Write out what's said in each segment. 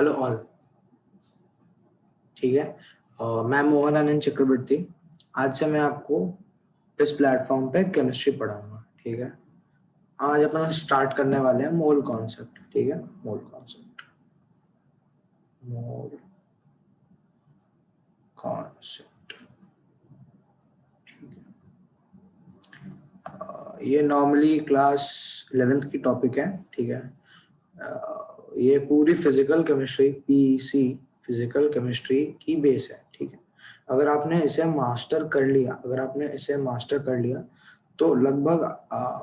Hello all. ठीक है। मैं मोहन आनंद चक्रवर्ती। आज से मैं आपको इस प्लेटफॉर्म पे केमिस्ट्री पढ़ाऊंगा। ठीक है। आज अपन स्टार्ट करने वाले हैं मोल कॉन्सेप्ट। ठीक है, मोल कॉन्सेप्ट, मोल कॉन्सेप्ट। ये नॉर्मली क्लास 11th की टॉपिक है। ठीक है। ये पूरी physical chemistry, PC physical chemistry की बेस है। ठीक है। अगर आपने इसे मास्टर कर लिया, तो लगभग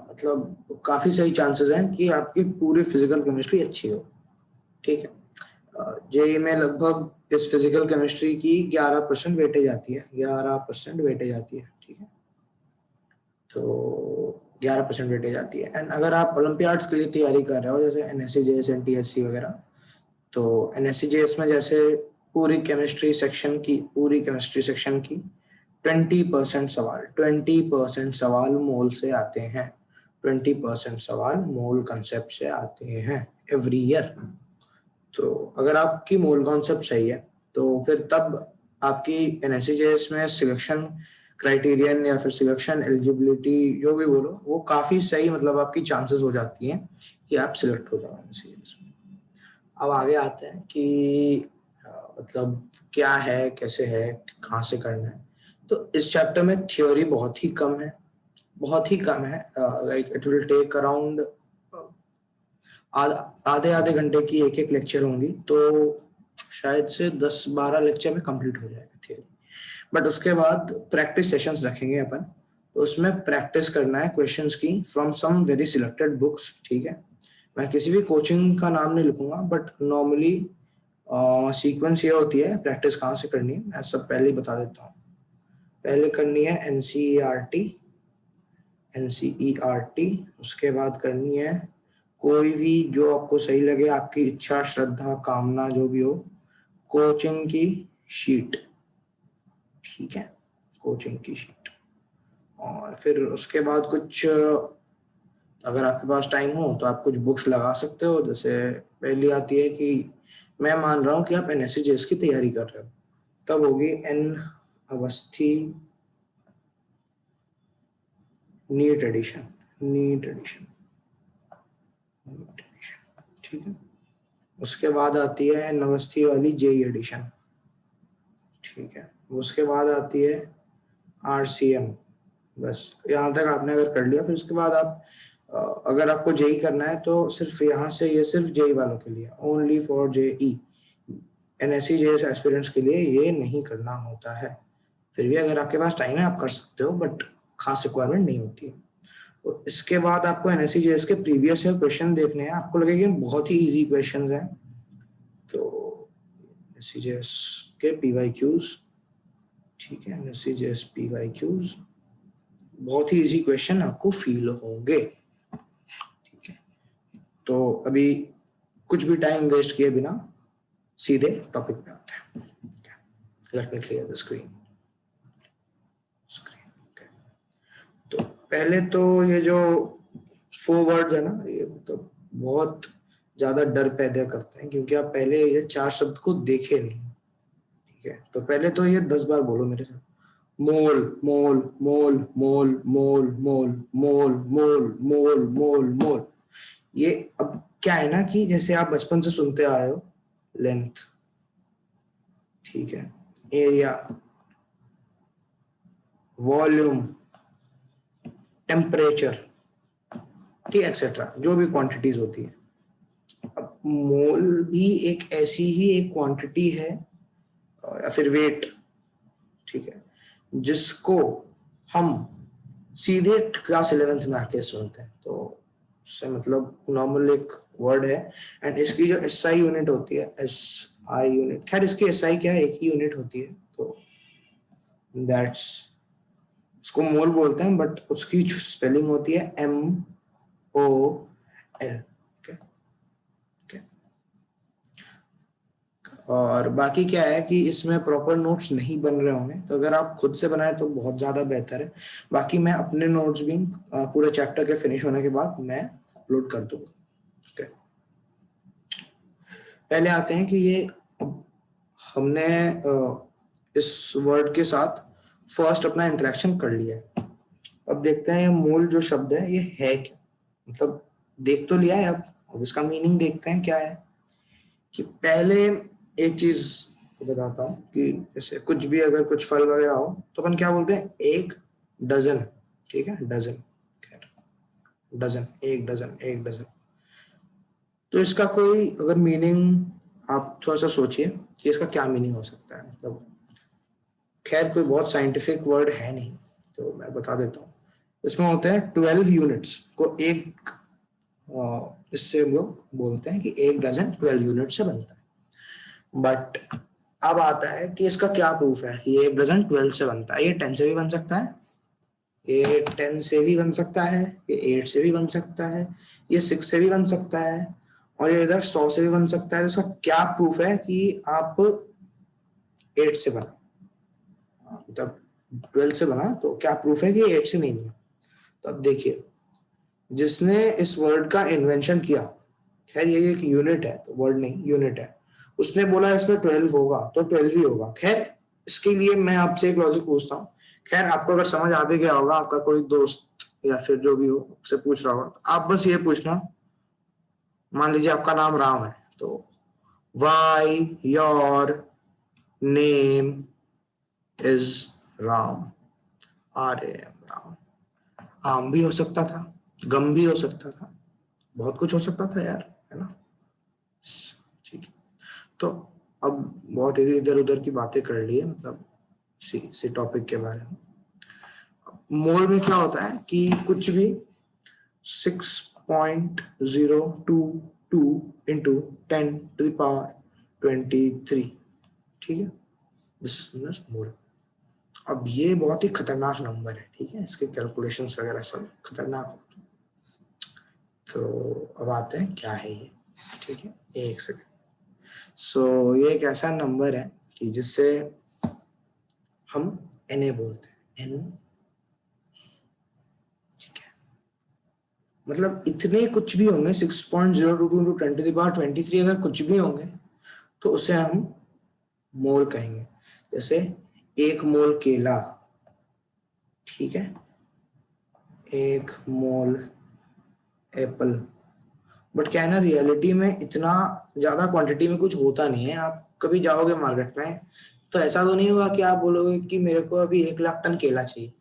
मतलब काफी सही चांसेस हैं कि आपकी पूरी फिजिकल केमिस्ट्री अच्छी हो। ठीक है। जेई में लगभग इस फिजिकल केमिस्ट्री की 11% वेटेज आती है, 11% वेटेज आती है। ठीक है। तो 11% वेटेज आती है। एंड अगर आप ओलंपियाड्स के लिए तैयारी कर रहे हो, जैसे एनएससी जेएस एनटीएससी वगैरह, तो एनएससी जेएस में जैसे पूरी केमिस्ट्री सेक्शन की 20% सवाल मोल से आते हैं। 20% सवाल मोल कंसेप्ट से आते हैं एवरी ईयर। तो अगर आपकी मोल कॉन्सेप्ट सही है तो फिर तब आपकी एनएससीजेएस में सिलेक्शन क्राइटेरियन या फिर सिलेक्शन एलिजिबिलिटी जो भी बोलो, वो काफी सही, मतलब आपकी चांसेस हो जाती हैं कि आप सिलेक्ट हो जाओ एनएससीजेएस में। अब आगे आते हैं कि मतलब क्या है, कैसे है, कहाँ से करना है। तो इस चैप्टर में थ्योरी बहुत ही कम है, बहुत ही कम है। Like it will take around आधे आधे घंटे की एक एक लेक्चर होंगी, तो शायद से 10-12 लेक्चर में कंप्लीट हो जाएगा थियरी। बट उसके बाद प्रैक्टिस सेशंस रखेंगे अपन, तो उसमें प्रैक्टिस करना है क्वेश्चंस की from some very selected books. ठीक है। मैं किसी भी कोचिंग का नाम नहीं लिखूंगा, बट नॉर्मली सीक्वेंस ये होती है, प्रैक्टिस कहाँ से करनी है मैं सब पहले ही बता देता हूँ। पहले करनी है एनसीईआरटी, उसके बाद करनी है कोई भी जो आपको सही लगे, आपकी इच्छा श्रद्धा कामना जो भी हो, कोचिंग की शीट। ठीक है, कोचिंग की शीट। और फिर उसके बाद कुछ, अगर आपके पास टाइम हो तो आप कुछ बुक्स लगा सकते हो। जैसे पहली आती है कि मैं मान रहा हूँ कि आप एनएससी जेएस की तैयारी कर रहे हो, तब होगी एन अवस्थी नीट एडिशन। ठीक है। उसके बाद आती है एन अवस्थी वाली जेई एडिशन। ठीक है। उसके बाद आती है आरसीएम। बस यहाँ तक आपने अगर कर लिया, फिर उसके बाद आप अगर आपको जेई करना है तो सिर्फ यहाँ से, ये सिर्फ जेई वालों के लिए, only for JEE. NSC JS aspirants के लिए ये नहीं करना होता है। फिर भी अगर आपके पास टाइम है आप कर सकते हो, बट खास रिक्वायरमेंट नहीं होती है। तो इसके बाद आपको एनएससी जेएस के प्रीवियस ईयर क्वेश्चन देखने हैं। आपको लगेगा बहुत ही इजी क्वेश्चन हैं, तो एनएससी जेएस के पीवाईक्यूज। ठीक है, एनएससी जेएस पीवाईक्यूज बहुत ही इजी क्वेश्चन आपको फील होंगे। ठीक है। तो अभी कुछ भी टाइम वेस्ट किए बिना सीधे टॉपिक पे आते हैं। Let me clear the screen. तो पहले तो ये जो 4 वर्ड्स है ना, ये तो बहुत ज्यादा डर पैदा करते हैं, क्योंकि आप पहले ये 4 शब्द को देखे नहीं। ठीक है। तो पहले तो ये 10 बार बोलो मेरे साथ। मोल मोल मोल मोल मोल मोल मोल मोल मोल मोल मोल। ये अब क्या है ना, कि जैसे आप बचपन से सुनते आए हो, लेंथ, ठीक है, एरिया, वॉल्यूम, टेम्परेचर, ठीक, एक्सेट्रा, जो भी क्वांटिटीज होती है। अब मोल भी एक ऐसी ही एक क्वांटिटी है या फिर वेट, ठीक है, जिसको हम सीधे क्लास 11th में आके सुनते हैं। तो उससे मतलब नॉर्मल एक वर्ड है। एंड इसकी जो एसआई यूनिट होती है, एसआई यूनिट, खैर इसकी एसआई क्या है, एक ही यूनिट होती है, तो दैट्स, उसको मोल बोलते हैं, बट उसकी स्पेलिंग होती है MOL। और बाकी क्या है कि इसमें प्रॉपर नोट्स नहीं बन रहे होंगे, तो अगर आप खुद से बनाए तो बहुत ज्यादा बेहतर है। बाकी मैं अपने नोट्स भी पूरे चैप्टर के फिनिश होने के बाद मैं अपलोड कर दूंगा। पहले आते हैं कि ये हमने इस वर्ड के साथ फर्स्ट अपना इंटरेक्शन कर लिया है। अब देखते हैं मूल जो शब्द है ये है क्या, मतलब देख तो लिया है, अब इसका मीनिंग देखते हैं क्या है। कि पहले एक चीज बताता हूँ कि जैसे कुछ भी अगर कुछ फल वगैरह हो तो अपन क्या बोलते हैं, एक डजन, ठीक है, डजन, डजन, एक डजन, एक डजन। तो इसका कोई अगर मीनिंग आप थोड़ा सा सोचिए कि इसका क्या मीनिंग हो सकता है, मतलब खैर कोई बहुत साइंटिफिक वर्ड है नहीं तो मैं बता देता हूँ। इसमें होते हैं 12 यूनिट्स को एक, इससे हम लोग बोलते हैं कि एक डजन 12 यूनिट से बनता है। बट अब आता है कि इसका क्या प्रूफ है कि एक डजन 12 से बनता है। ये 10 से भी बन सकता है, ये 10 से भी बन सकता है, ये 8 से भी बन सकता है, ये 6 से भी बन सकता है, और ये इधर 100 से भी बन सकता है। तो इसका क्या प्रूफ है कि आप 8 से बना, मतलब 12 से बना, तो क्या प्रूफ है कि 8 से नहीं बना। तो अब देखिए, जिसने इस वर्ड का इन्वेंशन किया, खैर ये एक यूनिट है तो वर्ड नहीं यूनिट है, उसने बोला इसमें 12 होगा तो 12 ही होगा। खैर इसके लिए मैं आपसे एक लॉजिक पूछता हूँ, खैर आपको अगर समझ आ भी गया होगा, आपका कोई दोस्त या फिर जो भी हो उससे पूछ रहा होगा, आप बस ये पूछना, मान लीजिए आपका नाम राम है, तो why your name is Ram, R A M, Ram. आम भी हो सकता था, गम भी हो सकता था, बहुत कुछ हो सकता था यार, है ना। ठीक है, तो अब बहुत इधर उधर की बातें कर ली है, मतलब सी टॉपिक के बारे में। मोल में क्या होता है कि कुछ भी 6.022 इंटू 10⁻23, ठीक है, दिस इज मोल। अब ये बहुत ही खतरनाक नंबर है, ठीक है, इसके कैलकुलेशंस वगैरह सब खतरनाक होते हैं। तो अब आते हैं क्या है ये, ठीक है, एक सेकंड। सो ये एक ऐसा नंबर है कि जिससे हम एन बोलते हैं, एन, ठीक है, मतलब इतने कुछ भी होंगे 6.022 इंटू 10⁻23, अगर कुछ भी होंगे तो उसे हम मोल कहेंगे। जैसे एक मोल केला, ठीक है, एक मोल एप्पल। बट क्या है ना, रियलिटी में इतना ज्यादा क्वांटिटी में कुछ होता नहीं है। आप कभी जाओगे मार्केट में तो ऐसा तो नहीं होगा कि आप बोलोगे कि मेरे को अभी 1 लाख टन केला चाहिए,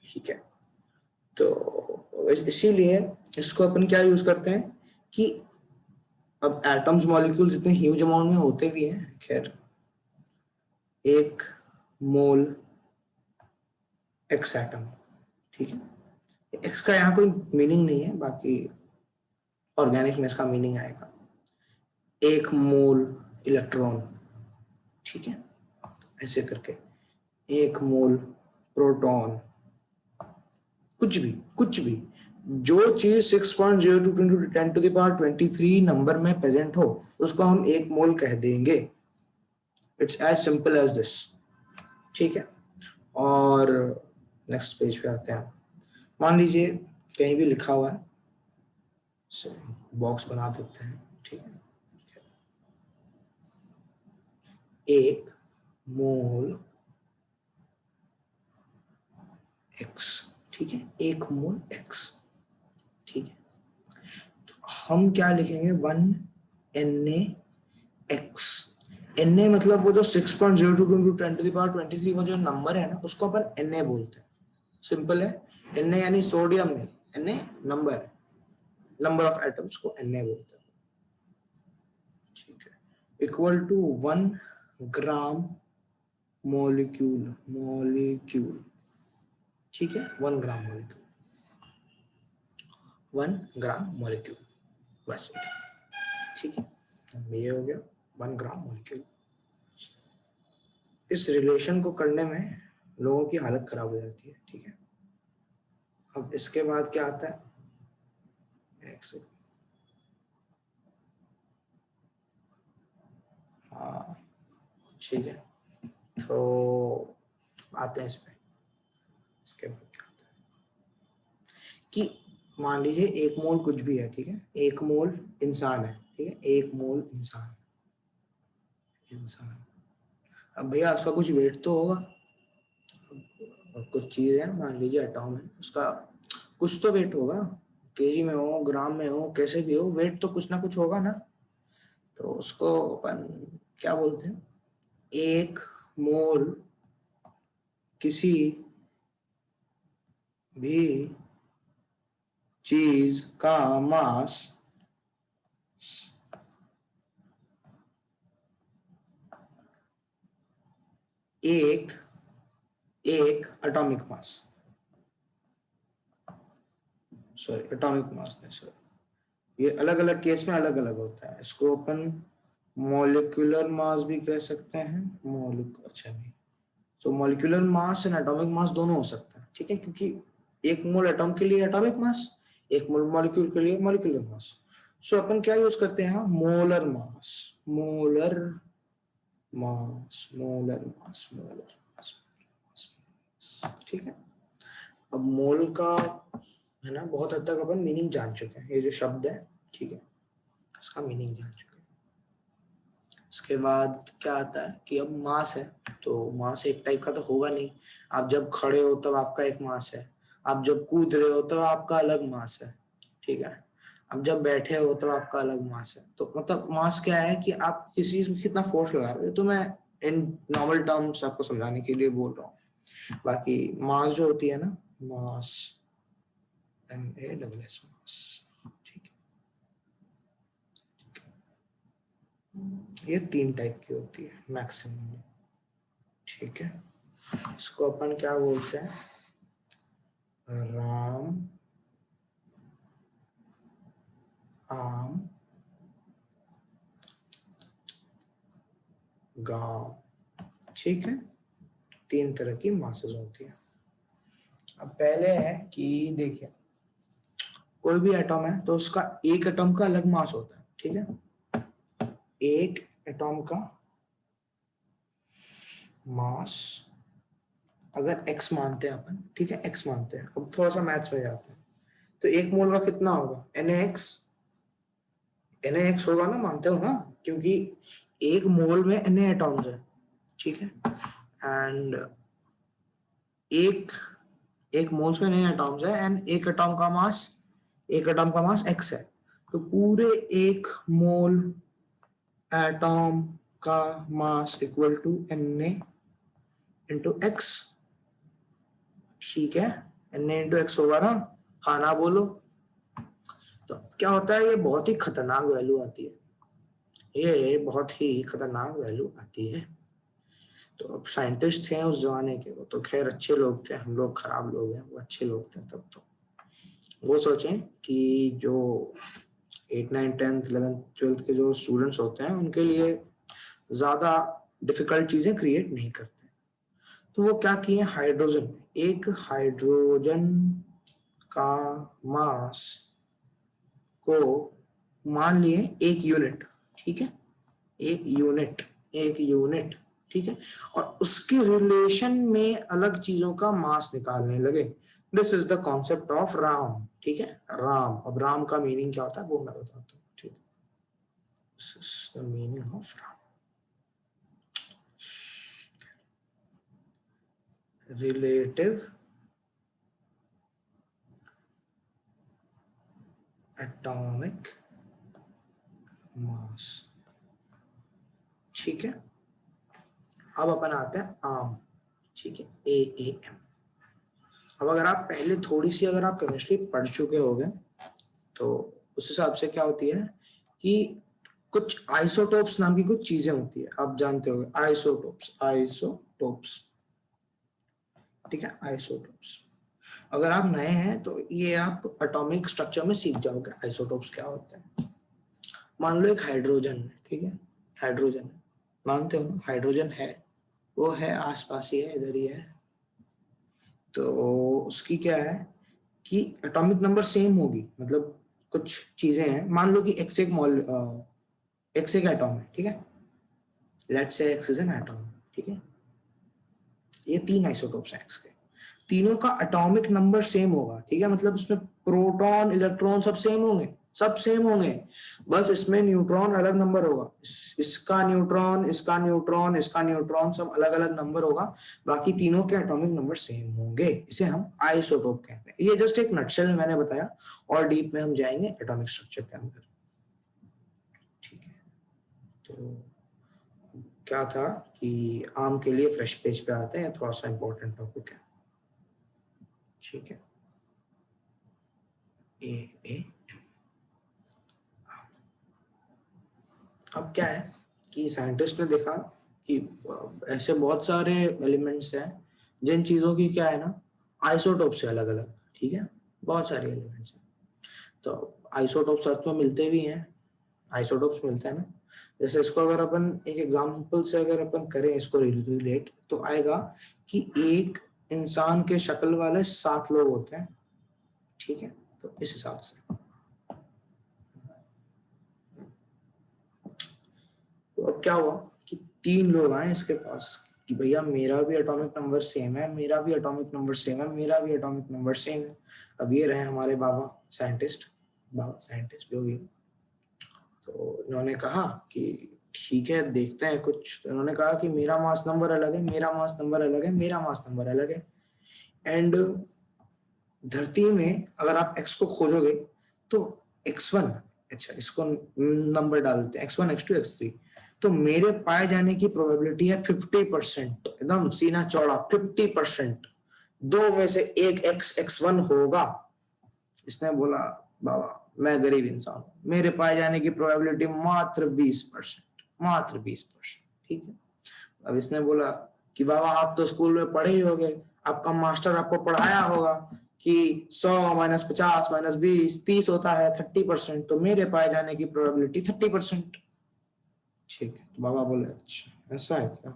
ठीक है। तो इसीलिए इसको अपन क्या यूज करते हैं कि अब एटम्स मॉलिक्यूल्स इतने ह्यूज अमाउंट में होते भी हैं, खैर एक मोल एक्स एटम, ठीक है। एक्स का यहाँ कोई मीनिंग नहीं है, बाकी ऑर्गेनिक में इसका मीनिंग आएगा। एक मोल इलेक्ट्रॉन, ठीक है, ऐसे करके एक मोल प्रोटॉन, कुछ भी जो चीज 6.02 × 10⁻23 नंबर में प्रेजेंट हो उसको हम एक मोल कह देंगे। It's as simple as this, ठीक है। और नेक्स्ट पेज पे आते हैं। मान लीजिए कहीं भी लिखा हुआ है, बॉक्स बना देते हैं, ठीक है, एक मोल एक्स, ठीक है, एक मोल एक्स, ठीक है। तो हम क्या लिखेंगे, 1 NaX। Na मतलब वो जो 6.02 × 10⁻23 वो जो नंबर है ना, उसको अपन Na बोलते हैं। सिंपल है, Na यानी सोडियम नहीं, Na नंबर है, नंबर ऑफ एटम्स को Na बोलते हैं, ठीक है। इक्वल टू 1 ग्राम मॉलिक्यूल, ठीक है, 1 ग्राम मॉलिक्यूल, बस, ठीक है। ये हो गया 1 ग्राम मॉलिक्यूल। इस रिलेशन को करने में लोगों की हालत खराब हो जाती है, ठीक है। अब इसके बाद क्या आता है, हाँ, ठीक है। तो आते हैं इस पे, इसके बाद क्या आता है कि मान लीजिए एक मोल कुछ भी है, ठीक है, एक मोल इंसान है, ठीक है, एक मोल इंसान, इंसान। अब भैया उसका कुछ वेट तो होगा, और कुछ चीज है, मान लीजिए एटॉम है, उसका कुछ तो वेट होगा, केजी में हो, ग्राम में हो, कैसे भी हो, वेट तो कुछ ना कुछ होगा ना। तो उसको अपन क्या बोलते हैं, एक मोल किसी भी चीज का मास एक एक atomic mass, sorry atomic mass नहीं, सॉरी, ये अलग अलग केस में अलग अलग होता है। इसको अपन मॉलिक्यूलर मास भी कह सकते हैं, अच्छा भी, तो molecular mass and atomic mass दोनों हो सकता है, ठीक है, क्योंकि एक मोल एटॉम के लिए एटॉमिक मास, एक मोल मॉलिक्यूल के लिए मॉलिक्यूलर मास। सो अपन क्या यूज करते हैं, molar mass, molar mass, molar mass, molar mass, ठीक है। अब मोल का है ना, बहुत हद तक अपन मीनिंग जान चुके हैं, ये जो शब्द है, ठीक है, इसका मीनिंग जान चुके हैं। इसके बाद क्या आता है कि अब मास है, तो मास एक टाइप का तो होगा नहीं। आप जब खड़े हो तब आपका एक मास है, आप जब कूद रहे हो तब आपका अलग मास है, ठीक है, अब जब बैठे हो तब आपका अलग मास है। तो मतलब मास क्या है कि आप किसी चीज में कितना फोर्स लगा रहे हो, तो मैं इन नॉर्मल टर्म्स आपको समझाने के लिए बोल रहा हूँ। बाकी मास जो होती है ना, मास, MASS मास, ठीक है, ये 3 टाइप की होती है मैक्सिमम, ठीक है। इसको अपन क्या बोलते हैं, राम आम गांव, ठीक है, 3 तरह की मासेस होती है। अब पहले है कि देखिए, कोई भी एटॉम है तो उसका एक एटॉम का अलग मास होता है, ठीक है, एक एटॉम का मास अगर x मानते हैं अपन, ठीक है, x मानते हैं, अब थोड़ा सा मैथ्स में जाते हैं, तो एक मोल का कितना होगा, Na x होगा ना, मानते हो ना, क्योंकि एक मोल में Na एटॉम्स है, ठीक है, एंड एक एक मोल्स में Na एटॉम्स है, एंड एक एटॉम का मास x है, तो पूरे एक मोल एटॉम का mass equal to Na into x, ठीक है, Na इंटू x होगा ना, हाँ ना बोलो। तो क्या होता है, ये बहुत ही खतरनाक वैल्यू आती है, ये बहुत ही खतरनाक वैल्यू आती है। तो अब साइंटिस्ट थे उस जमाने के, वो तो खैर अच्छे लोग थे, हम लोग खराब लोग हैं, वो अच्छे लोग थे तब। तो वो सोचें कि जो 8, 9, 10, 11, 12 के जो स्टूडेंट्स होते हैं उनके लिए ज्यादा डिफिकल्ट चीजें क्रिएट नहीं करते, तो वो क्या किए, हाइड्रोजन, एक हाइड्रोजन का मास को मान लिए एक यूनिट, ठीक है, एक यूनिट, एक यूनिट, ठीक है, और उसके रिलेशन में अलग चीजों का मास निकालने लगे। This is the concept of Ram, ठीक है, राम। अब राम का मीनिंग क्या होता है वो मैं बताता हूँ, ठीक है, this is the meaning of Ram, relative atomic mass, ठीक है। अब अपन आते हैं आम, ठीक है, AAM। अब अगर आप पहले थोड़ी सी अगर आप केमिस्ट्री पढ़ चुके होंगे तो उस हिसाब से क्या होती है कि कुछ आइसोटोप्स नाम की कुछ चीजें होती है, आप जानते होंगे, आइसोटोप्स, आइसोटोप्स, ठीक है, आइसोटोप्स। अगर आप नए हैं तो ये आप एटॉमिक स्ट्रक्चर में सीख जाओगे आइसोटोप्स क्या होते हैं। मान लो एक हाइड्रोजन है, ठीक है, हाइड्रोजन है, मानते हो ना, हाइड्रोजन है, वो है आसपास ही है, इधर ही है, तो उसकी क्या है कि एटॉमिक नंबर सेम होगी, मतलब कुछ चीजें हैं, मान लो कि एक्स एक एटॉम है, ठीक है, let's say x is an atom, ठीक है, ये 3 आइसोटोप्स हैं एक्स के, तीनों का एटॉमिक नंबर सेम होगा, ठीक है, मतलब उसमें प्रोटॉन इलेक्ट्रॉन सब सेम होंगे, सब सेम होंगे, बस इसमें न्यूट्रॉन अलग नंबर होगा, इसका न्यूट्रॉन, इसका न्यूट्रॉन, इसका न्यूट्रॉन, सब अलग अलग नंबर होगा, बाकी तीनों के एटॉमिक नंबर सेम होंगे। इसे हम आइसोटोप कहते हैं। ये जस्ट एक नटशेल में मैंने बताया, और डीप में हम जाएंगे एटॉमिक स्ट्रक्चर के अंदर। ठीक है, तो क्या था कि आम के लिए फ्रेश पेज पे आते हैं, थोड़ा सा इंपॉर्टेंट टॉपिक है। ठीक है, ए अब क्या है कि साइंटिस्ट ने देखा कि ऐसे बहुत सारे एलिमेंट्स हैं जिन चीजों की क्या है ना, आइसोटोप से अलग अलग। ठीक है, बहुत सारे एलिमेंट्स हैं, तो आइसोटोप्स अर्थ में मिलते भी हैं, आइसोटोप्स मिलते हैं ना। जैसे इसको अगर अपन एक एग्जांपल से अगर अपन करें इसको रिलेट, तो आएगा कि एक इंसान के शक्ल वाले 7 लोग होते हैं। ठीक है, तो इस हिसाब से तो अब क्या हुआ कि 3 लोग आए इसके पास कि भैया मेरा भी एटॉमिक नंबर सेम है, मेरा भी एटॉमिक नंबर सेम है, मेरा भी एटॉमिक नंबर सेम है। अब ये रहे हमारे बाबा साइंटिस्ट जो भी। तो इन्होंने कहा कि ठीक है देखते हैं कुछ। तो इन्होंने कहा कि मेरा मास नंबर अलग है, मेरा मास नंबर अलग है, मेरा मास नंबर अलग है। एंड धरती में अगर आप x को खोजोगे तो x1, अच्छा इसको नंबर डाल देते हैं, x1 x2 x3, तो मेरे पाए जाने की प्रोबेबिलिटी है 50%, एकदम सीना चौड़ा 50%। 2 में से एक x1 होगा। इसने बोला बाबा मैं गरीब इंसान हूं, मेरे पाए जाने की प्रोबेबिलिटी मात्र 20%, मात्र 20%। ठीक है, अब इसने बोला कि बाबा आप तो स्कूल में पढ़े ही होंगे, आपका मास्टर आपको पढ़ाया होगा कि 100 - 50 - 20 30 होता है 30%, तो मेरे पाए जाने की प्रोबेबिलिटी 30%। ठीक है, तो बाबा बोले अच्छा ऐसा है क्या।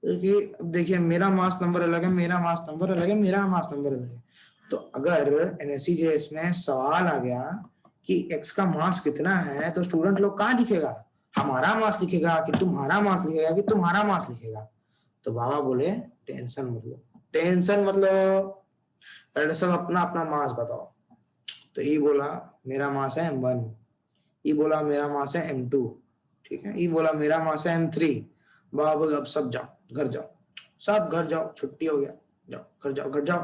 देखिए अब देखिए मेरा मास नंबर अलग है, मेरा मास नंबर अलग है, मेरा मास नंबर अलग है। तो अगर एनएससीजेएस में सवाल आ गया कि एक्स का मास कितना है, तो स्टूडेंट लोग कहाँ लिखेगा, हमारा मास लिखेगा कि तुम्हारा मास लिखेगा कि तुम्हारा मास लिखेगा। तो बाबा बोले टेंशन मत लो, टेंशन मत लो, पहले सब अपना अपना मास बताओ। तो ये बोला मेरा मास है M1, ये बोला मेरा मास है M2, ठीक है, ये बोला मेरा मास है M3। बाबा बोले अब सब जाओ घर जाओ, सब घर जाओ, छुट्टी हो गया, जाओ घर जाओ, घर जाओ।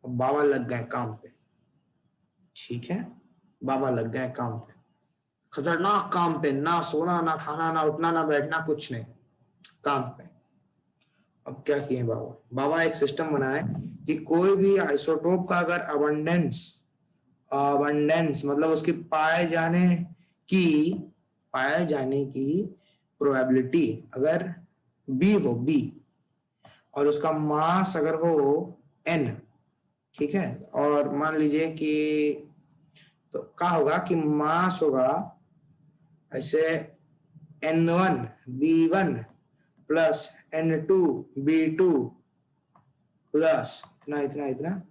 अब बाबा लग गए काम पे। ठीक है, बाबा लग गए काम पे, खतरनाक काम पे, ना सोना ना खाना ना उठना ना बैठना कुछ नहीं, काम पे। अब क्या किए बाबा, बाबा एक सिस्टम बनाए कि कोई भी आइसोटोप का अगर अबंडेंस, अबंडेंस मतलब उसकी की पाए जाने की प्रोबेबिलिटी अगर बी हो, बी, और उसका मास अगर हो n, ठीक है, और मान लीजिए कि तो क्या होगा कि मास होगा ऐसे n1 b1 plus n2 b2 plus इतना इतना इतना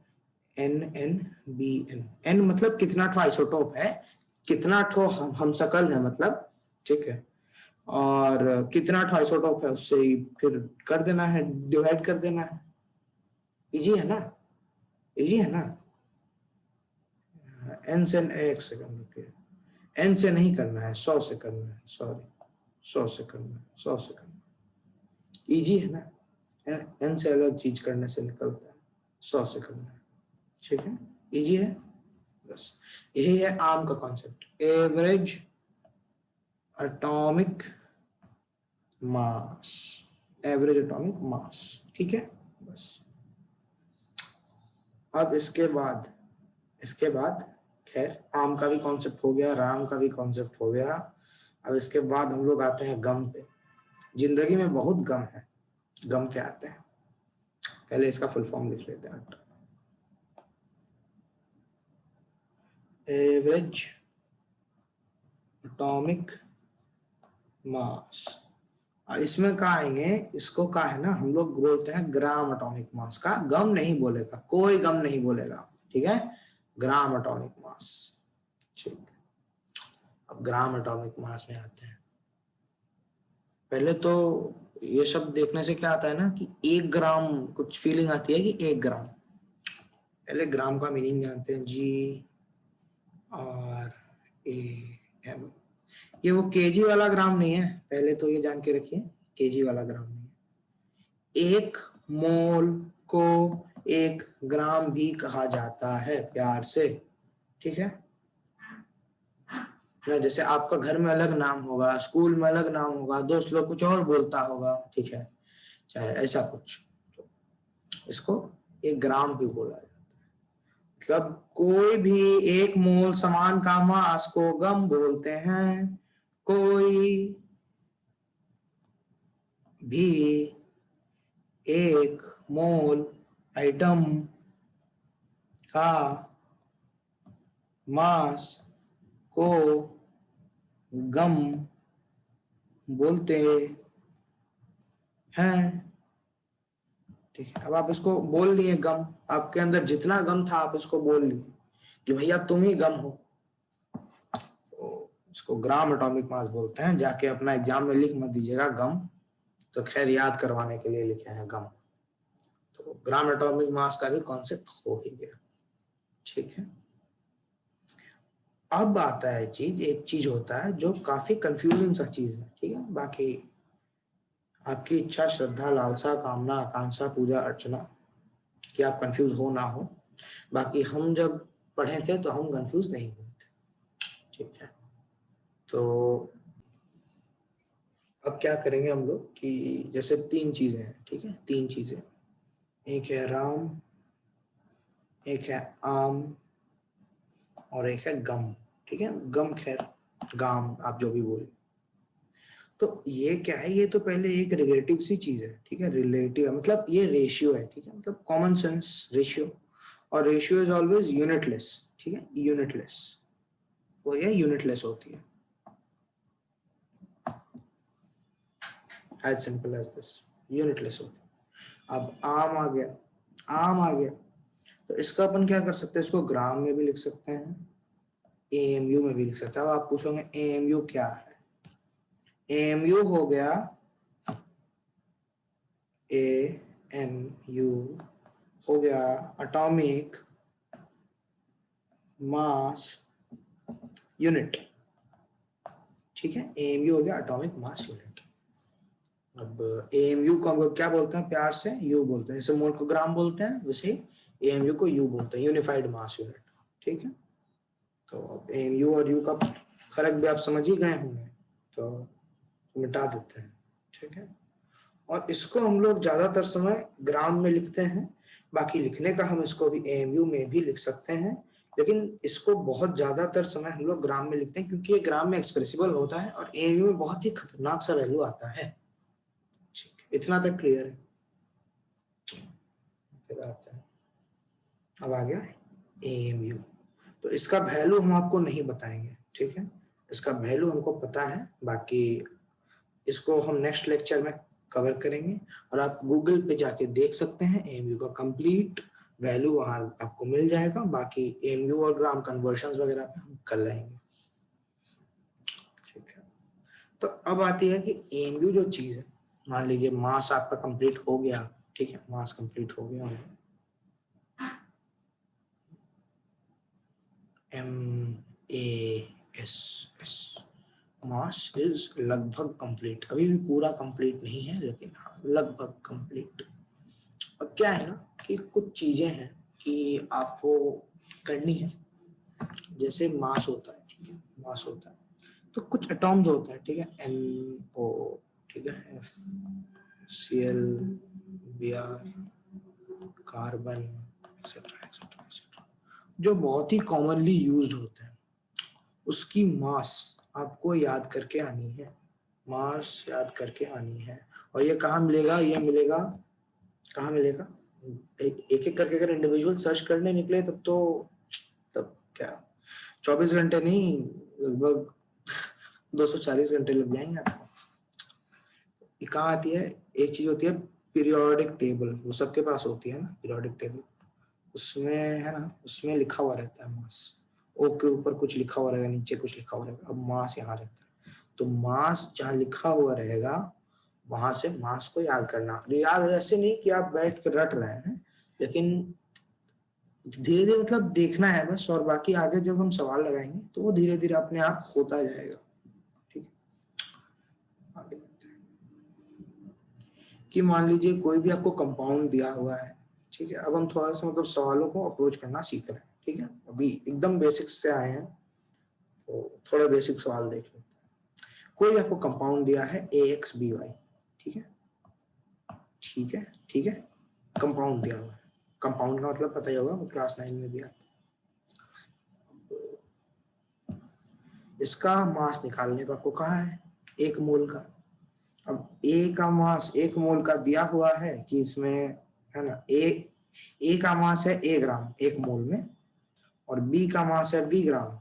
n मतलब कितना ठो आइसोटोप है, कितना ठो हम सकल है मतलब। ठीक है, और कितना ठो आइसोटोप है उससे ही फिर कर देना है, डिवाइड कर देना है। इजी है ना, इजी है ना। n से एक सेकंड रुकिए, n से नहीं करना है, 100 से करना है, सॉरी 100 से करना है, 100 से करना है। इजी है ना, n से अलग चीज करने से निकलता है, 100 से करना है। ठीक है, इजी है, बस यही है आम का concept, average atomic mass, average atomic mass. ठीक है, बस। अब इसके बाद खैर आम का भी कॉन्सेप्ट हो गया, राम का भी कॉन्सेप्ट हो गया। अब इसके बाद हम लोग आते हैं गम पे। जिंदगी में बहुत गम है, गम पे आते हैं। पहले इसका फुल फॉर्म लिख लेते हैं, एवरेज एटॉमिक मास। इसमें कहा आएंगे, इसको कहा है ना हम लोग बोलते हैं ग्राम एटॉमिक मास का, गम नहीं बोलेगा, कोई गम नहीं बोलेगा। ठीक है, ग्राम एटॉमिक मास। ठीक, अब ग्राम एटॉमिक मास में आते हैं। पहले तो ये शब्द देखने से क्या आता है ना कि 1 ग्राम, कुछ फीलिंग आती है कि 1 ग्राम। पहले ग्राम का मीनिंग जानते हैं जी, RAM, ये वो केजी वाला ग्राम नहीं है, पहले तो ये जान के रखिए, केजी वाला ग्राम नहीं है। एक मोल को एक ग्राम भी कहा जाता है प्यार से, ठीक है ना। जैसे आपका घर में अलग नाम होगा, स्कूल में अलग नाम होगा, दोस्त लोग कुछ और बोलता होगा, ठीक है, चाहे ऐसा कुछ, तो इसको एक ग्राम भी बोला जाता है। मतलब कोई भी एक मोल सामान का मास को गम बोलते हैं, कोई भी एक मोल आइटम का मास को गम बोलते हैं, ठीक है। अब आप इसको बोल लिए गम, आपके अंदर जितना गम था आप इसको बोल लिए कि भैया तुम ही गम हो, तो इसको ग्राम एटॉमिक मास बोलते हैं। जाके अपना एग्जाम में लिख मत दीजिएगा गम, तो खैर याद करवाने के लिए लिखे हैं गम। तो ग्राम एटॉमिक मास का भी कॉन्सेप्ट हो ही गया, ठीक है। अब आता है चीज, एक चीज होता है जो काफी कंफ्यूजिंग सा चीज है, ठीक है। बाकी आपकी इच्छा, श्रद्धा, लालसा, कामना, आकांक्षा, पूजा अर्चना कि आप कंफ्यूज हो ना हो। बाकी हम जब पढ़े थे तो हम कंफ्यूज नहीं हुए थे, ठीक है। तो अब क्या करेंगे हम लोग कि जैसे तीन चीजें हैं, ठीक है, तीन चीजें, एक है राम, एक है आम, और एक है गम, ठीक है। गम खैर गाम आप जो भी बोले। तो ये क्या है, ये तो पहले एक रिलेटिव सी चीज है, ठीक है। रिलेटिव मतलब ये रेशियो है, ठीक है, मतलब कॉमन सेंस रेशियो, और रेशियो इज ऑलवेज यूनिटलेस, ठीक है, यूनिटलेस, वो ये यूनिटलेस होती है, as simple as this, unitless होती है। अब आम आ गया, आम आ गया, तो इसका अपन क्या कर सकते हैं, इसको ग्राम में भी लिख सकते हैं, एएमयू में भी लिख सकते हैं। अब आप पूछोगे एएमयू क्या है, एएमयू हो गया, एएमयू हो गया एटॉमिक मास यूनिट, ठीक है। एएमयू हो गया एटॉमिक मास यूनिट। अब एएमयू को हम लोग क्या बोलते हैं, प्यार से यू बोलते हैं, जैसे मोल को ग्राम बोलते हैं वैसे ही एएमयू को यू बोलते हैं, यूनिफाइड मास यूनिट, ठीक है। तो अब एएमयू और यू का फर्क भी आप समझ ही गए होंगे, तो मिटा देते हैं, ठीक है। और इसको हम लोग ज्यादातर समय ग्राम में लिखते हैं, बाकी लिखने का हम इसको भी एएमयू में भी लिख सकते हैं, लेकिन इसको बहुत ज्यादातर समय हम लोग ग्राम में लिखते हैं क्योंकि ये ग्राम में एक्सप्रेसिबल होता है और एएमयू में बहुत ही खतरनाक सा वैल्यू आता है, ठीक है, इतना तक क्लियर है। फिर आता है, अब आ गया एएमयू, तो इसका वैल्यू हम आपको नहीं बताएंगे, ठीक है, इसका वैल्यू हमको पता है, बाकी इसको हम नेक्स्ट लेक्चर में कवर करेंगे, और आप गूगल पे जाके देख सकते हैं एएमयू का कंप्लीट वैल्यू, वहां आपको मिल जाएगा। बाकी एएमयू और ग्राम कन्वर्शंस वगैरह पे हम कर लेंगे, ठीक है। तो अब आती है कि एएमयू जो चीज है, मान लीजिए मास आपका कंप्लीट हो गया, ठीक है, मास कंप्लीट हो गया, MASS, मास इज लगभग कंप्लीट, अभी भी पूरा कंप्लीट नहीं है लेकिन हाँ लगभग कंप्लीट। अब क्या है ना कि कुछ चीजें हैं कि आपको करनी है, जैसे मास होता है, ठीक है, मास होता है, तो कुछ एटॉम्स होते हैं, ठीक है, NO, ठीक है, FCl, Br, carbon, etcetera etcetera etcetera, जो बहुत ही कॉमनली यूज्ड होते हैं, उसकी मास आपको याद करके आनी है, मास याद करके आनी है। और ये कहाँ मिलेगा, ये मिलेगा, कहाँ मिलेगा, एक एक करके अगर इंडिविजुअल सर्च करने निकले तब तो, तब क्या 24 घंटे नहीं, लगभग 240 घंटे लग जाएंगे आपको। ये कहाँ आती है, एक चीज होती है पीरियोडिक टेबल, वो सबके पास होती है ना पीरियोडिक टेबल, उसमें है ना, उसमें लिखा हुआ रहता है मास, ओ के ऊपर कुछ लिखा हुआ रहेगा, नीचे कुछ लिखा हुआ रहेगा, अब मास यहाँ रहता है, तो मास जहाँ लिखा हुआ रहेगा वहां से मास को याद करना। याद ऐसे नहीं कि आप बैठ कर रट रहे हैं, लेकिन धीरे धीरे मतलब देखना है बस, और बाकी आगे जब हम सवाल लगाएंगे तो वो धीरे धीरे अपने आप होता जाएगा। ठीक है, आगे बढ़ते हैं। कि मान लीजिए कोई भी आपको कंपाउंड दिया हुआ है, ठीक है। अब हम थोड़ा सा मतलब सवालों को अप्रोच करना सीख रहे हैं, ठीक है। अभी एकदम बेसिक्स से आए हैं तो थोड़ा बेसिक सवाल देख लेते हैं। कोई आपको कंपाउंड दिया है AXBY, ठीक है, ठीक है, ठीक है। कंपाउंड दिया हुआ है, कंपाउंड का मतलब पता ही होगा, वो क्लास 9 में भी आता है। इसका मास निकालने को आपको कहा है 1 मोल का। अब ए का मास 1 मोल का दिया हुआ है कि इसमें, है ना, ए का मास है A ग्राम 1 मोल में, और बी का मास है B ग्राम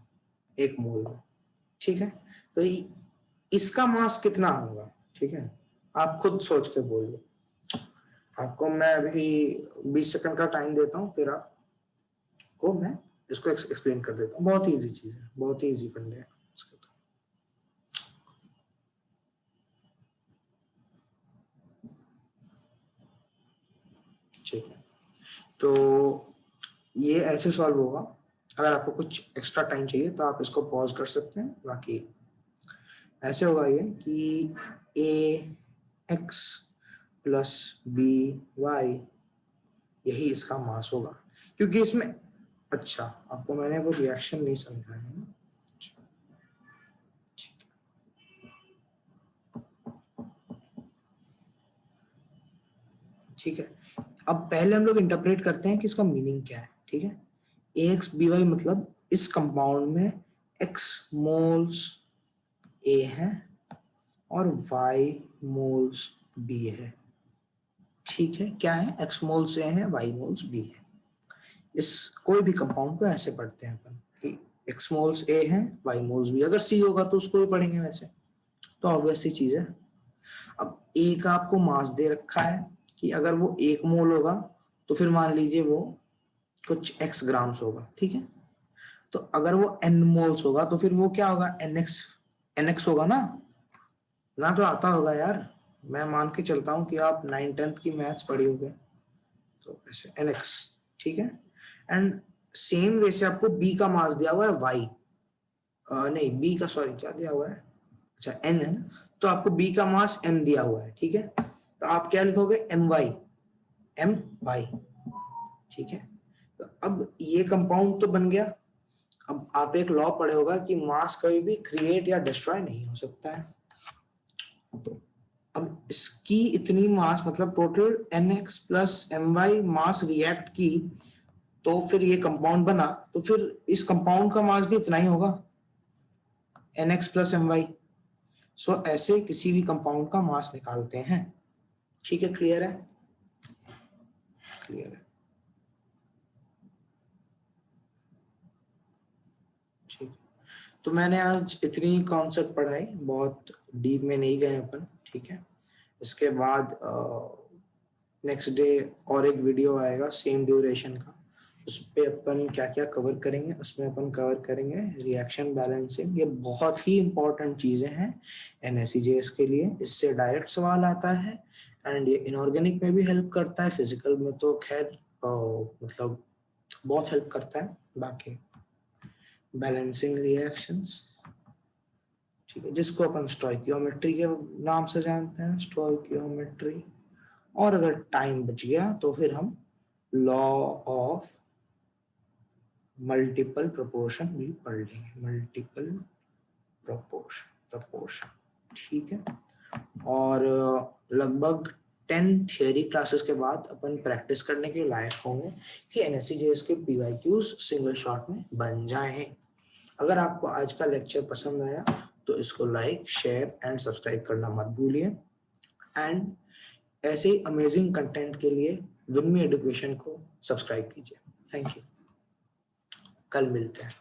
1 मोल में, ठीक है। तो इसका मास कितना होगा, ठीक है, आप खुद सोच के बोल लो। आपको मैं अभी 20 सेकंड का टाइम देता हूँ, फिर आपको मैं इसको एक्सप्लेन कर देता हूँ। बहुत ही इजी चीज है, बहुत ही इजी फंडे है इसके तो। ठीक है, तो ये ऐसे सॉल्व होगा। अगर आपको कुछ एक्स्ट्रा टाइम चाहिए तो आप इसको पॉज कर सकते हैं। बाकी ऐसे होगा ये कि AX प्लस BY यही इसका मास होगा, क्योंकि इसमें, अच्छा आपको मैंने वो रिएक्शन नहीं समझाया है ना। ठीक है, अब पहले हम लोग इंटरप्रेट करते हैं कि इसका मीनिंग क्या है, ठीक है। AXBY मतलब इस कंपाउंड में X मोल्स A है और Y मोल्स B है, ठीक है। क्या है, X मोल्स A है, Y मोल्स B है। इस कोई भी कंपाउंड को ऐसे पढ़ते हैं अपन कि X मोल्स A है, Y मोल्स B। अगर C होगा तो उसको भी पढ़ेंगे वैसे, तो ऑब्वियस सी चीज है। अब A का आपको मास दे रखा है कि अगर वो 1 मोल होगा तो फिर मान लीजिए वो कुछ X ग्राम्स होगा, ठीक है। तो अगर वो N मोल्स होगा तो फिर वो क्या होगा, NX होगा ना तो आता होगा यार। मैं मान के चलता हूँ कि आप 9th-10th की मैथ्स पढ़ी होगे, तो ऐसे NX, ठीक है। एंड सेम वैसे आपको B का मास दिया हुआ है Y, नहीं B का, सॉरी क्या दिया हुआ है, अच्छा N है ना, तो आपको B का मास M दिया हुआ है, ठीक है। तो आप क्या लिखोगे, MY, ठीक है। तो अब ये कंपाउंड तो बन गया। अब आप एक लॉ पढ़े होगा कि मास कभी भी क्रिएट या डिस्ट्रॉय नहीं हो सकता है। तो अब इसकी इतनी मास मतलब total NX plus MY mass react की, तो फिर ये कंपाउंड बना, तो फिर इस कंपाउंड का मास भी इतना ही होगा, NX प्लस MY। सो ऐसे किसी भी कंपाउंड का मास निकालते हैं, ठीक है। क्लियर है, क्लियर है, ठीक। तो मैंने आज इतनी कॉन्सेप्ट पढ़ाई, बहुत डीप में नहीं गए अपन, ठीक है। इसके बाद नेक्स्ट डे और एक वीडियो आएगा सेम ड्यूरेशन का, उस पे अपन क्या क्या कवर करेंगे। उसमें अपन कवर करेंगे रिएक्शन बैलेंसिंग, ये बहुत ही इंपॉर्टेंट चीजें हैं NSEJS के लिए, इससे डायरेक्ट सवाल आता है। एंड ये इनऑर्गेनिक में भी हेल्प करता है, फिजिकल में तो खैर मतलब बहुत हेल्प करता है। बाकी बैलेंसिंग रिएक्शंस, ठीक है, जिसको अपन स्टोइकियोमेट्री के नाम से जानते हैं, स्टोइकियोमेट्री। और अगर टाइम बच गया तो फिर हम लॉ ऑफ मल्टीपल प्रोपोर्शन भी पढ़ लेंगे, मल्टीपल प्रोपोर्शन, ठीक है। और लगभग 10 थियरी क्लासेस के बाद अपन प्रैक्टिस करने के लायक होंगे कि NSEJS के PYQs सिंगल शॉट में बन जाएं। अगर आपको आज का लेक्चर पसंद आया तो इसको लाइक, शेयर एंड सब्सक्राइब करना मत भूलिए। एंड ऐसे ही अमेजिंग कंटेंट के लिए विनमी एजुकेशन को सब्सक्राइब कीजिए। थैंक यू, कल मिलते हैं।